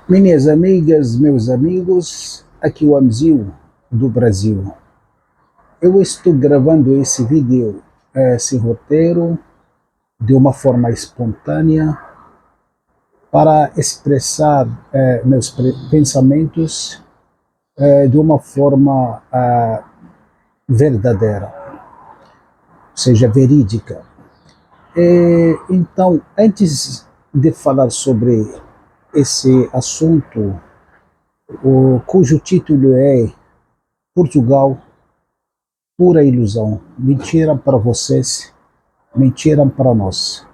Minhas amigas, meus amigos, aqui o Amzil do Brasil. Eu estou gravando esse vídeo sem roteiro, de uma forma espontânea, para expressar meus pensamentos de uma forma verdadeira, ou seja, verídica. Então, antes de falar sobre esse assunto, cujo título é Portugal, pura ilusão, mentira para vocês, mentira para nós.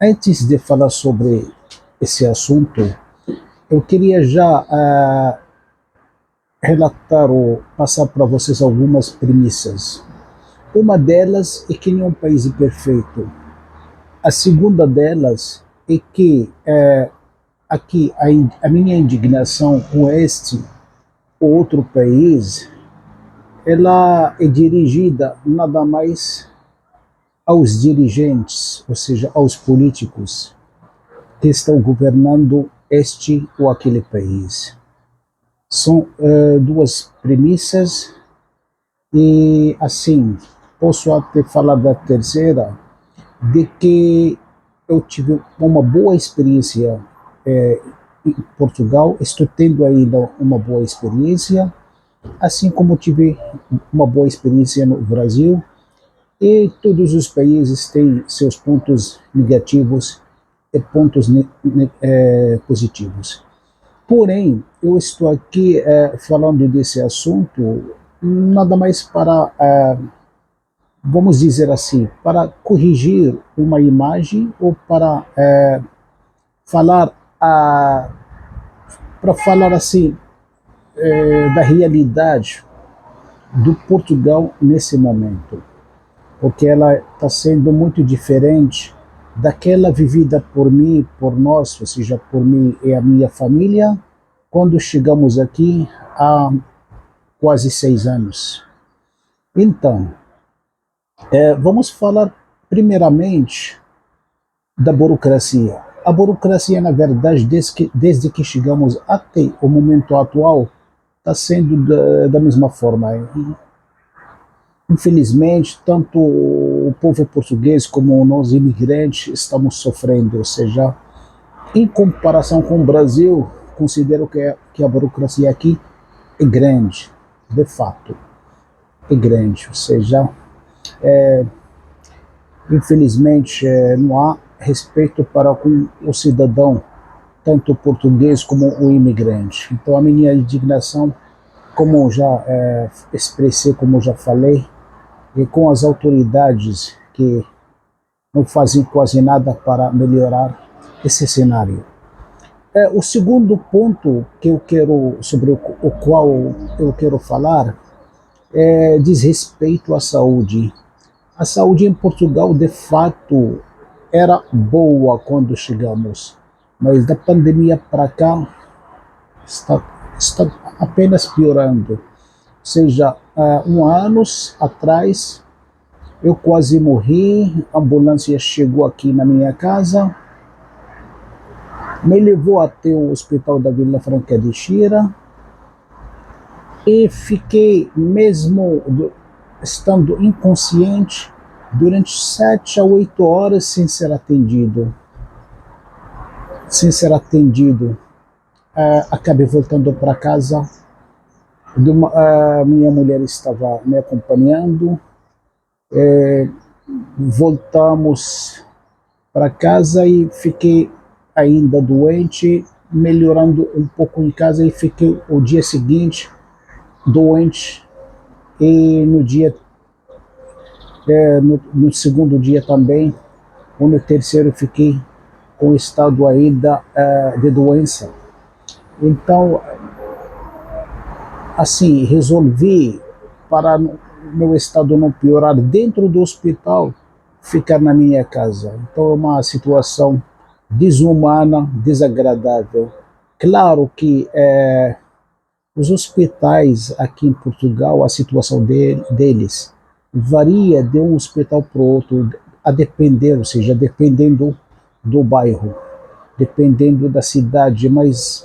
Antes de falar sobre esse assunto, eu queria já relatar ou passar para vocês algumas premissas. Uma delas é que nenhum país é perfeito. A segunda delas é que aqui a minha indignação com este ou outro país, ela é dirigida nada mais aos dirigentes, ou seja, aos políticos que estão governando este ou aquele país. São duas premissas e, assim, posso até falar da terceira, de que eu tive uma boa experiência em Portugal, estou tendo ainda uma boa experiência, assim como tive uma boa experiência no Brasil, e todos os países têm seus pontos negativos e pontos positivos. Porém, eu estou aqui falando desse assunto nada mais para, vamos dizer assim, para corrigir uma imagem ou para falar, para falar assim, da realidade do Portugal nesse momento, porque ela está sendo muito diferente daquela vivida por mim, por nós, ou seja, por mim e a minha família, quando chegamos aqui há quase 6 anos. Então, vamos falar primeiramente da burocracia. A burocracia, na verdade, desde que chegamos até o momento atual, está sendo da mesma forma. Infelizmente, tanto o povo português como nós imigrantes estamos sofrendo, ou seja, em comparação com o Brasil, considero que a burocracia aqui é grande, de fato, é grande, ou seja, infelizmente não há respeito para com o cidadão, tanto o português como o imigrante. Então a minha indignação, como já expressei, como já falei, e com as autoridades que não fazem quase nada para melhorar esse cenário. O segundo ponto que eu quero, sobre o qual eu quero falar, diz respeito à saúde. A saúde em Portugal, de fato, era boa quando chegamos, mas da pandemia para cá está apenas piorando. Ou seja, 1 ano atrás eu quase morri, a ambulância chegou aqui na minha casa, me levou até o hospital da Vila Franca de Xira e fiquei, mesmo estando inconsciente, durante 7 a 8 horas sem ser atendido. Sem ser atendido. Acabei voltando para casa, minha mulher estava me acompanhando, voltamos para casa e fiquei ainda doente, melhorando um pouco em casa e fiquei o dia seguinte doente e no segundo dia também, ou no terceiro fiquei com estado ainda de doença. Então, assim, resolvi, para meu estado não piorar dentro do hospital, ficar na minha casa. Então é uma situação desumana, desagradável. Claro que os hospitais aqui em Portugal, a situação deles varia de um hospital para o outro, a depender, ou seja, dependendo do bairro, dependendo da cidade, mas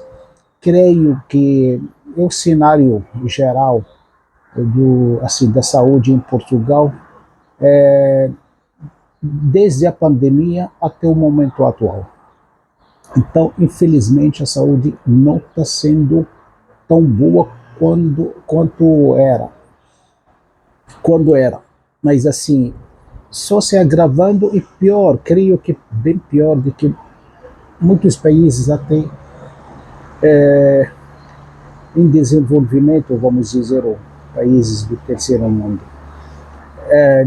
creio que o cenário geral da saúde em Portugal, desde a pandemia até o momento atual. Então, infelizmente, a saúde não está sendo tão boa quanto era. Quando era. Mas, assim, só se agravando e pior, creio que bem pior do que muitos países até em desenvolvimento, vamos dizer, países do terceiro mundo,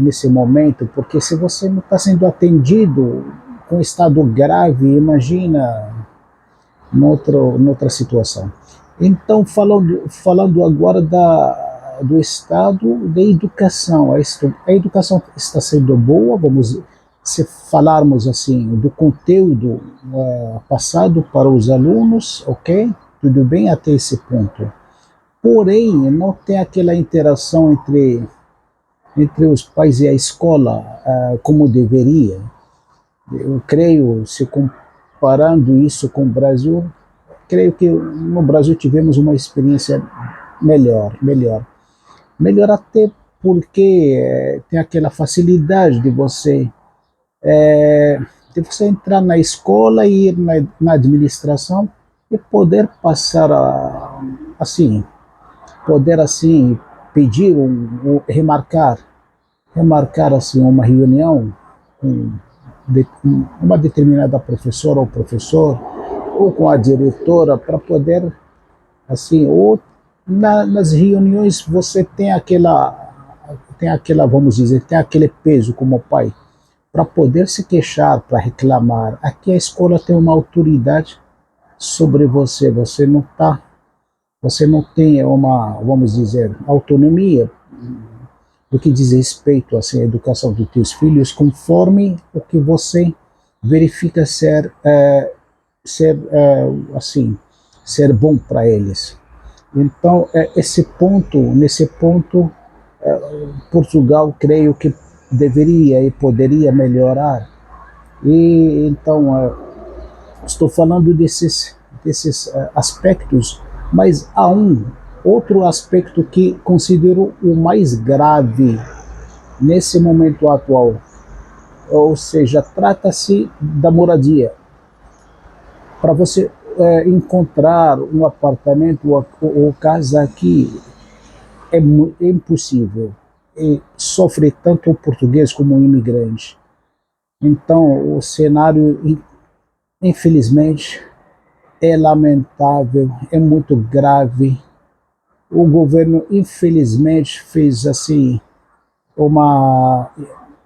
nesse momento, porque se você não está sendo atendido com estado grave, imagina noutra situação. Então, falando agora do estado da educação, a educação está sendo boa, vamos, se falarmos assim, do conteúdo passado para os alunos, ok? Tudo bem até esse ponto. Porém, não tem aquela interação entre os pais e a escola como deveria. Eu creio, se comparando isso com o Brasil, creio que no Brasil tivemos uma experiência melhor até porque tem aquela facilidade de você entrar na escola e ir na administração e poder passar assim, poder assim pedir remarcar assim uma reunião com uma determinada professora ou professor ou com a diretora para poder assim, ou nas reuniões você tem aquela, vamos dizer, tem aquele peso como pai para poder se queixar, para reclamar. Aqui a escola tem uma autoridade sobre você, você não tem uma, vamos dizer, autonomia do que diz respeito assim, à educação dos teus filhos, conforme o que você verifica ser bom para eles. Então, nesse ponto, Portugal, creio que deveria e poderia melhorar. E então, estou falando desses aspectos, mas há outro aspecto que considero o mais grave nesse momento atual, ou seja, trata-se da moradia. Para você encontrar um apartamento ou casa aqui é impossível. E sofre tanto o português como o imigrante. Então, o cenário, infelizmente, é lamentável, é muito grave. O governo, infelizmente, fez assim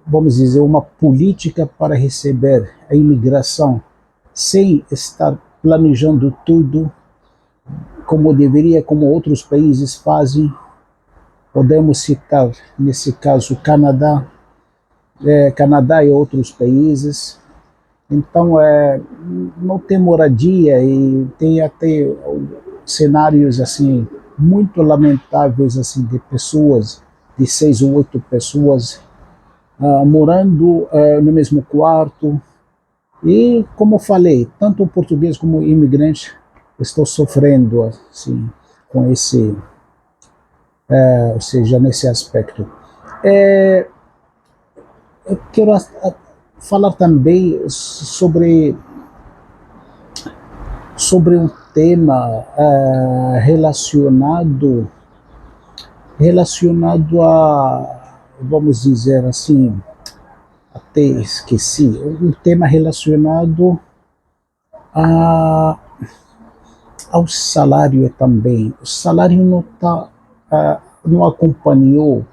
vamos dizer, uma política para receber a imigração sem estar planejando tudo como deveria, como outros países fazem. Podemos citar, nesse caso, Canadá e outros países. Então, não tem moradia e tem até cenários assim muito lamentáveis assim de pessoas, de 6 ou 8 pessoas morando no mesmo quarto. E, como eu falei, tanto o português como o imigrante estão sofrendo assim, com ou seja, nesse aspecto. Eu quero falar também sobre um tema relacionado a, vamos dizer assim, até esqueci, um tema relacionado a, ao salário também. O salário não acompanhou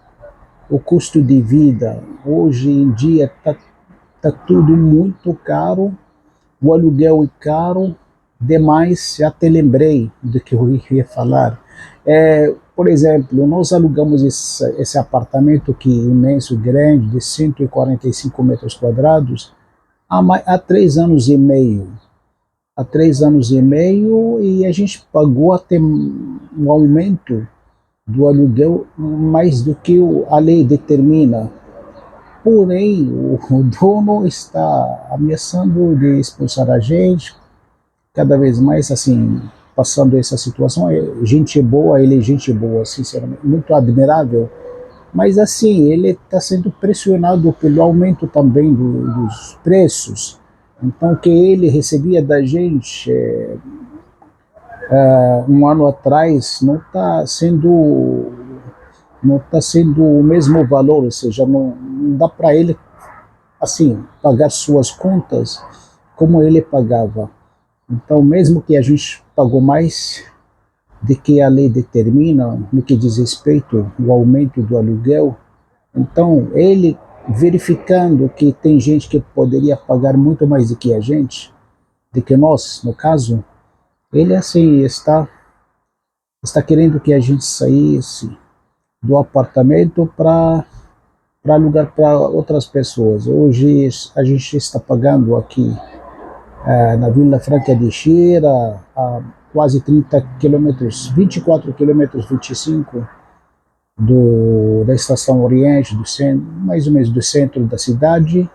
o custo de vida. Hoje em dia tá tudo muito caro, o aluguel é caro demais. Até lembrei do que eu ia falar. Por exemplo, nós alugamos esse apartamento que é imenso, grande, de 145 metros quadrados, há 3 anos e meio. Há 3 anos e meio, e a gente pagou até um aumento do aluguel mais do que a lei determina. Porém, o dono está ameaçando de expulsar a gente cada vez mais, assim, passando essa situação. É gente boa, ele é gente boa, sinceramente, muito admirável. Mas assim, ele está sendo pressionado pelo aumento também dos preços. Então, o que ele recebia da gente um ano atrás não está sendo o mesmo valor, ou seja, não dá para ele assim pagar suas contas como ele pagava. Então, mesmo que a gente pagou mais de que a lei determina no que diz respeito ao aumento do aluguel, então ele verificando que tem gente que poderia pagar muito mais do que a gente, do que nós, no caso, ele assim está querendo que a gente saísse do apartamento para alugar para outras pessoas. Hoje a gente está pagando aqui na Vila Franca de Xira, a quase 30 quilômetros, 24 quilômetros, 25 da Estação Oriente, do centro, mais ou menos do centro da cidade.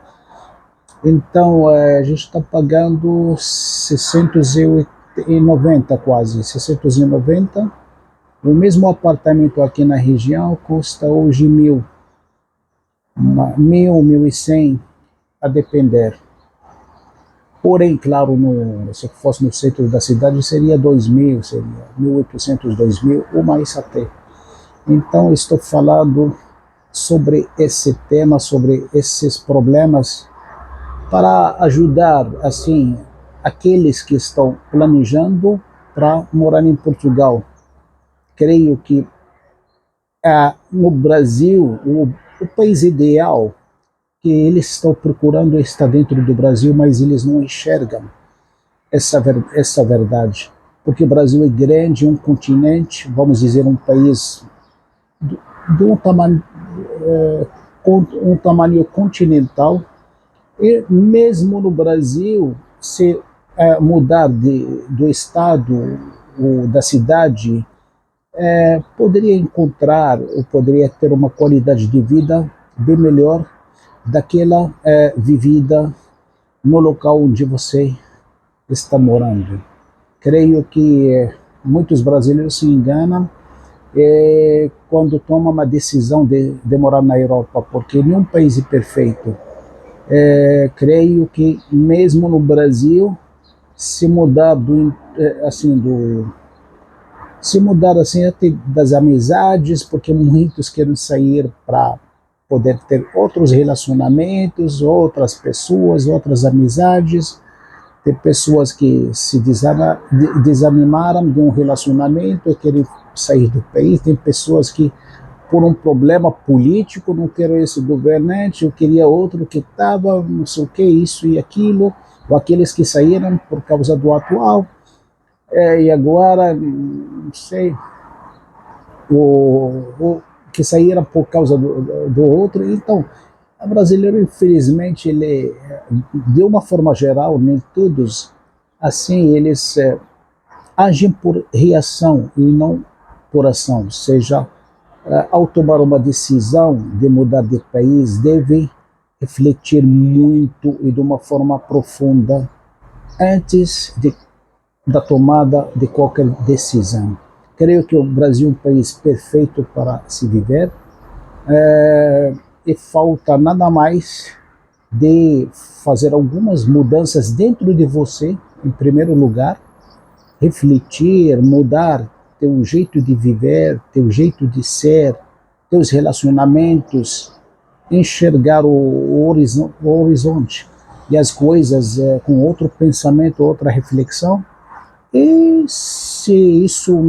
Então a gente está pagando 690 quase, 690. O mesmo apartamento aqui na região custa hoje 1.100, a depender. Porém, claro, se fosse no centro da cidade seria 2.000, seria 1.800, 2.000 ou mais até. Então, estou falando sobre esse tema, sobre esses problemas, para ajudar, assim, aqueles que estão planejando para morar em Portugal. Creio que no Brasil, o país ideal que eles estão procurando está dentro do Brasil, mas eles não enxergam essa verdade. Porque o Brasil é grande, um continente, vamos dizer, um país de um tamanho continental, e mesmo no Brasil, se mudar do estado ou da cidade, poderia encontrar ou poderia ter uma qualidade de vida bem melhor daquela vivida no local onde você está morando. Creio que muitos brasileiros se enganam quando tomam uma decisão de morar na Europa, porque nenhum país é perfeito. Creio que mesmo no Brasil, se mudar se mudar assim até das amizades, porque muitos querem sair para poder ter outros relacionamentos, outras pessoas, outras amizades. Tem pessoas que se desanimaram de um relacionamento e querem sair do país. Tem pessoas que, por um problema político, não querem esse governante, eu queria outro que estava, não sei o que, isso e aquilo, ou aqueles que saíram por causa do atual, e agora, não sei, o que saíram por causa do outro. Então, o brasileiro, infelizmente, ele, de uma forma geral, nem todos, assim, eles agem por reação e não por ação. Ou seja, ao tomar uma decisão de mudar de país, devem refletir muito e de uma forma profunda antes da tomada de qualquer decisão. Creio que o Brasil é um país perfeito para se viver, e falta nada mais de fazer algumas mudanças dentro de você, em primeiro lugar, refletir, mudar teu jeito de viver, teu jeito de ser, teus relacionamentos, enxergar o horizonte e as coisas com outro pensamento, outra reflexão. E se isso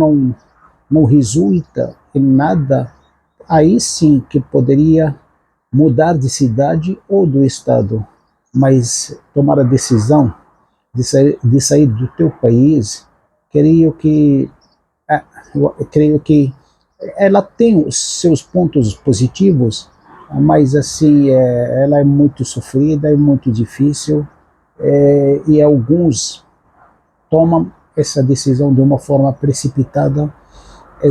não resulta em nada, aí sim que poderia mudar de cidade ou do estado, mas tomar a decisão de sair do teu país, creio que, creio que ela tem os seus pontos positivos, mas assim ela é muito sofrida, é muito difícil, e alguns tomam essa decisão de uma forma precipitada. É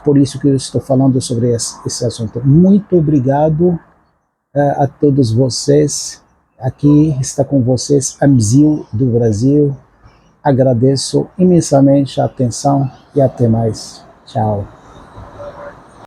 por isso que eu estou falando sobre esse assunto. Muito obrigado a todos vocês. Aqui está com vocês Amzil do Brasil. Agradeço imensamente a atenção e até mais. Tchau.